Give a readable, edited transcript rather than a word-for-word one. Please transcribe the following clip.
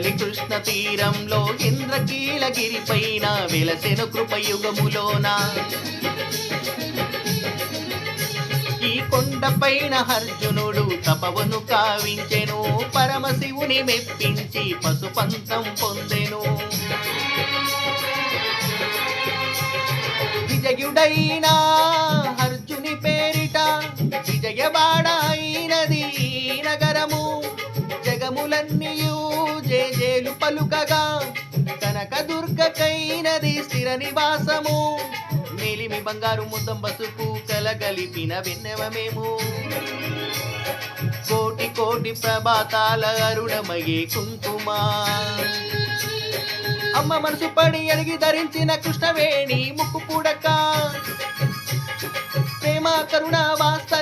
కడలి కృష్ణ తీరంలో ఇంద్రకీలగిరి పైన వెలసెను కృపయుగములోన ఈ కొండపైన అర్జునుడు తపవను కావించెను పరమశివుని మెప్పించి పశుపంతం పొందెను విజయుడైన అర్జుని పేరిట విజయవాడైనది ఈ నగరము జగములన్నీయు జేజేలు పలుకగా కనకదుర్గకైనది స్థిర నివాసము మేలిమి బంగారు ముద్దం బసుకు కలగలిపిన వెన్నెవమేము కోటి కోటి ప్రభాతాల అరుణమయే కుంకుమా అమ్మ మనసు పడి అడిగి ధరించిన కృష్ణవేణి ముక్కు పుడక ప్రేమ కరుణ వాస్త